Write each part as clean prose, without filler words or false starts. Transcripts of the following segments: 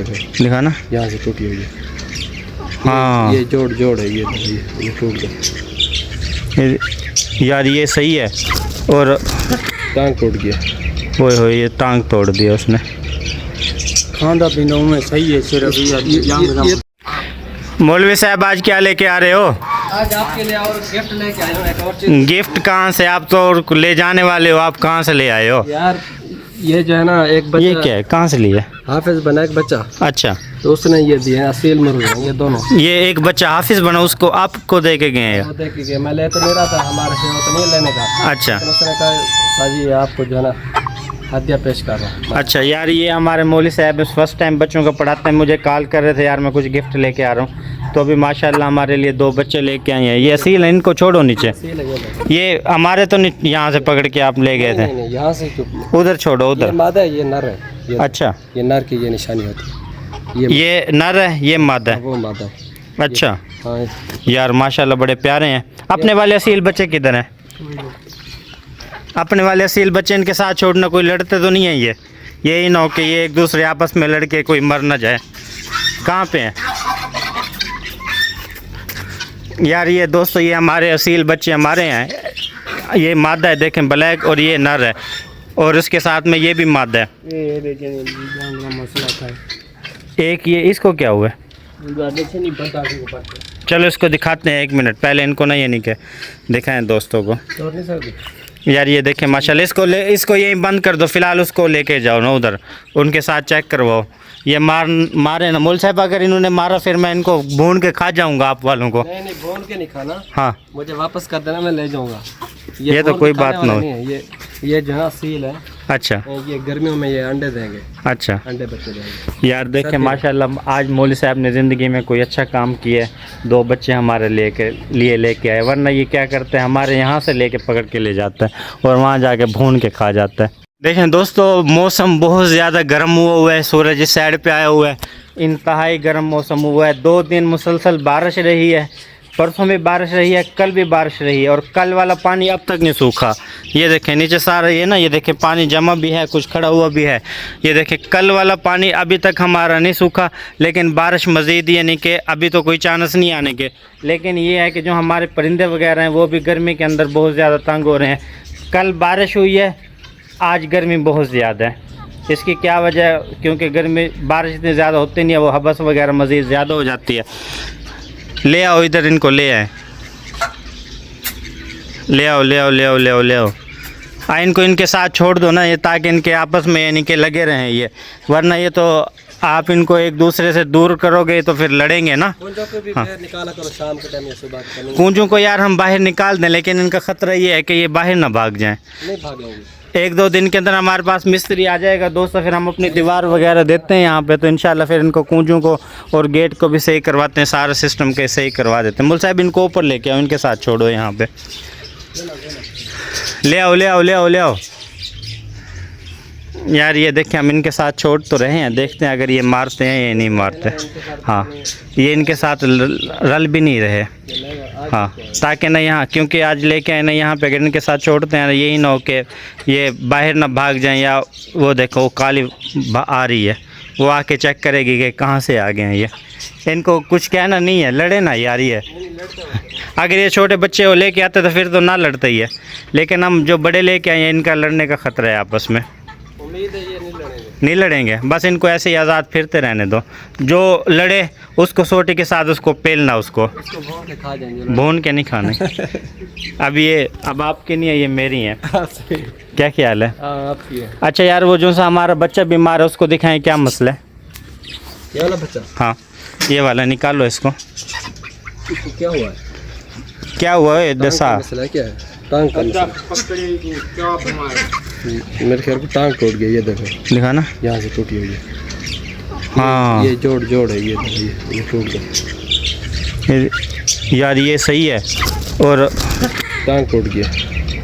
लिखा ना, यहाँ से टूटी हुई है। हाँ ये जोड़ है, ये टूट गया यार, ये सही है। और टांग टूट गया। वो ये टांग तोड़ दिया उसने। खाना पीना में सही है सिर्फ। मौलवी साहब आज क्या लेके आ रहे हो? आज आपके लिए और गिफ्ट लेके आए हो, एक और चीज। गिफ्ट कहाँ से? आप तो ले जाने वाले हो, आप कहाँ से ले आए हो? यार ये जो है ना, एक बच्चा, ये क्या है, कहाँ से लिए? हाफिज बना एक बच्चा, अच्छा, तो उसने ये दिए असील मुर्गे, ये दोनों। ये एक बच्चा हाफिज बना, उसको आपको दे के गए हैं? वो देख के मैं ले तो नहीं रहा था, हमारे से वो तो नहीं लेने का। अच्छा, तो उसने कहा साजी आपको जो है ना हदिया पेश कर रहा हूँ। अच्छा यार, ये हमारे मौलवी साहब फर्स्ट टाइम बच्चों को पढ़ाते हैं, मुझे कॉल कर रहे थे यार मैं कुछ गिफ्ट लेके आ रहा हूँ, तो अभी माशाल्लाह हमारे लिए 2 बच्चे लेके आए हैं। ये असील है, इनको छोड़ो नीचे। ये हमारे तो नहीं, यहाँ से पकड़ के आप ले गए थे? नहीं, यहाँ से उधर छोड़ो, उधर। ये मादा है, ये नर है। अच्छा, ये नर की ये निशानी होती है। ये नर है, ये मादा है। वो मादा। अच्छा हाँ यार, माशाल्लाह बड़े प्यारे हैं। अपने वाले असील बच्चे किधर हैं? अपने वाले असील बच्चे इनके साथ छोड़ना, कोई लड़ते तो नहीं है ये? यही ना हो कि ये एक दूसरे आपस में लड़के कोई मर ना जाए। कहाँ पे हैं यार ये दोस्तों? ये हमारे असील बच्चे हमारे हैं। ये मादा है, देखें, ब्लैक, और ये नर है, और इसके साथ में ये भी मादा है। ये देखिए मसला था। एक ये, इसको क्या हुआ? नहीं पता। चलो इसको दिखाते हैं, 1 मिनट पहले इनको ना ये नहीं के दिखाएं दोस्तों को। तो नहीं सर यार ये देखें माशाल्लाह, इसको यहीं बंद कर दो फिलहाल, उसको लेके जाओ ना उधर, उनके साथ चेक करवाओ। ये मारे ना मौल साहब, अगर इन्होंने मारा फिर मैं इनको भून के खा जाऊंगा आप वालों को। नहीं भून के नहीं खाना। हाँ, मुझे वापस कर देना, मैं ले जाऊंगा। ये तो कोई बात ना हो। ये जो है सील है। अच्छा, ये गर्मियों में ये अंडे देंगे। अच्छा, अंडे बच्चे देंगे। यार देखें माशाल्लाह, आज मौलवी साहब ने ज़िंदगी में कोई अच्छा काम किया है, 2 बच्चे हमारे लेके आए, वरना ये क्या करते हैं, हमारे यहाँ से लेके पकड़ के ले जाते हैं और वहाँ जाके भून के खा जाता है। देखें दोस्तों, मौसम बहुत ज़्यादा गर्म हुआ है, सूरज इस साइड पे आया हुआ है, इंतहाई गर्म मौसम हुआ है। 2 दिन मुसलसल बारिश रही है, परसों भी बारिश रही है, कल भी बारिश रही है, और कल वाला पानी अब तक नहीं सूखा। ये देखें नीचे सारा ये ना, ये देखें पानी जमा भी है, कुछ खड़ा हुआ भी है। ये देखें कल वाला पानी अभी तक हमारा नहीं सूखा, लेकिन बारिश मज़ीद, यानी कि अभी तो कोई चांस नहीं आने के। लेकिन ये है कि जो हमारे परिंदे वगैरह हैं वो भी गर्मी के अंदर बहुत ज़्यादा तंग हो रहे हैं। कल बारिश हुई है, आज गर्मी बहुत ज़्यादा है। इसकी क्या वजह है? क्योंकि गर्मी, बारिश इतनी ज़्यादा होती नहीं है, वो हबस वगैरह मज़ीद ज़्यादा हो जाती है। ले आओ इधर, इनको ले आए, ले आओ। इनको इनके साथ छोड़ दो ना, ये ताकि इनके आपस में यानी कि लगे रहें ये, वरना ये तो आप इनको एक दूसरे से दूर करोगे तो फिर लड़ेंगे ना। हाँ। निकाला करो शाम के टाइम या सुबह। कूंजों को यार हम बाहर निकाल दें, लेकिन इनका ख़तरा ये है कि ये बाहर ना भाग जाएं। नहीं भागेंगे। 1-2 दिन के अंदर हमारे पास मिस्त्री आ जाएगा दोस्तों, फिर हम अपनी दीवार वगैरह देते हैं यहाँ पे, तो इंशाल्लाह फिर इनको कूंजों को और गेट को भी सही करवाते हैं, सारा सिस्टम के सही करवा देते हैं। मुल साहब इनको ऊपर लेके आओ, इनके साथ छोड़ो यहाँ पे। ले आओ यार। ये देखें हम इनके साथ छोड़ तो रहे हैं, देखते हैं अगर ये मारते हैं या नहीं मारते। हाँ, ये इनके साथ रल भी नहीं रहे। हाँ, ताकि ना यहाँ, क्योंकि आज लेके आए ना यहाँ पे, अगर इनके साथ छोड़ते हैं यही ना हो कि ये बाहर ना भाग जाएं, या वो देखो वो काली आ रही है, वो आके चेक करेगी कि कहाँ से आ गए हैं ये। इनको कुछ कहना नहीं है, लड़े ना यार ये। अगर ये छोटे बच्चे वो लेके आते तो फिर तो ना लड़ते ही है, लेकिन हम जो बड़े लेके आए हैं इनका लड़ने का ख़तरा है आपस में। उम्मीद है ये नहीं लड़ेंगे, बस इनको ऐसे ही आज़ाद फिरते रहने दो। जो लड़े उसको सोटी के साथ उसको पेलना, उसको भून के खा जाएंगे। भून के नहीं खाने। अब आपके नहीं है, ये मेरी हैं। क्या ख्याल है? आपकी है। अच्छा यार, वो जो सा हमारा बच्चा बीमार है उसको दिखाएं, क्या मसला है? ये वाला बच्चा? हाँ, ये वाला निकालो इसको। क्या हुआ है? क्या हुआ है? दशा मसला क्या है? टांग का मेरे ख्याल में टांग टूट गई। ये देखो लिखा ना, यहाँ से टूटी हुई है। हाँ, ये जोड़ है, ये टूट गया। यार ये सही है, और टांग टूट गया।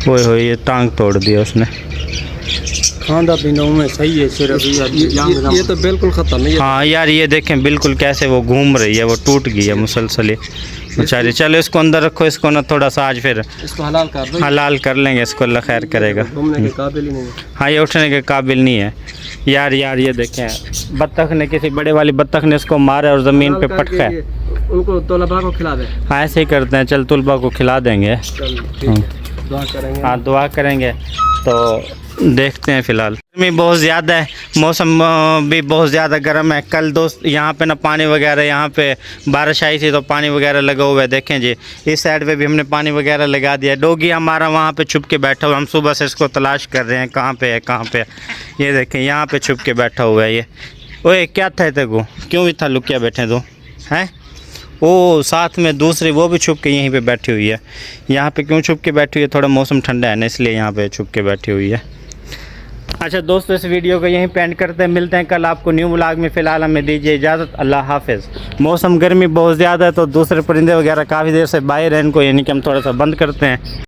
वो ये टांग तोड़ दिया उसने। खाना पीना में सही है सिर्फ। ये तो बिल्कुल ख़त्म है। हाँ यार, ये देखें बिल्कुल कैसे वो घूम रही है, वो टूट गई है मुसलसल बेचारी। चलो इसको अंदर रखो, इसको ना थोड़ा सा आज फिर इसको हलाल कर दो। हलाल कर लेंगे इसको, अल्लाह खैर करेगा। घूमने के काबिल ही नहीं है। हाँ, ये उठने के काबिल नहीं है। यार ये देखें, बत्तख ने, किसी बड़े वाली बत्तख ने इसको मारा और ज़मीन पे पटका है। उनको तलबा को खिला दे। हाँ ऐसे ही करते हैं, चल तुलबा को खिला देंगे। चल ठीक है, दुआ करेंगे। हाँ दुआ करेंगे। तो देखते हैं फ़िलहाल। गर्मी बहुत ज़्यादा है, मौसम भी बहुत ज़्यादा गर्म है। कल दोस्त यहाँ पे ना पानी वगैरह, यहाँ पे बारिश आई थी तो पानी वगैरह लगा हुआ है। देखें जी, इस साइड पे भी हमने पानी वगैरह लगा दिया। डॉगी हमारा वहाँ पे छुप के बैठा हुआ है, हम सुबह से इसको तलाश कर रहे हैं, कहाँ पे है कहाँ पे है। ये देखें यहाँ पे छुप के बैठा हुआ है ये। ओए क्या था तेरे को, क्यों इतना लुकिया बैठे तो हैं? वो साथ में दूसरी वो भी छुप के यहीं पे बैठी हुई है। यहाँ पे क्यों छुप के बैठी हुई है? थोड़ा मौसम ठंडा है ना, इसलिए यहाँ पे छुप के बैठी हुई है। अच्छा दोस्तों, इस वीडियो को यहीं पे एंड करते हैं, मिलते हैं कल आपको न्यू व्लॉग में। फ़िलहाल हमें दीजिए इजाज़त, अल्लाह हाफ़िज़। मौसम गर्मी बहुत ज़्यादा है तो दूसरे परिंदे वगैरह काफ़ी देर से बाहर हैं, इनको यानी कि हम थोड़ा सा बंद करते हैं।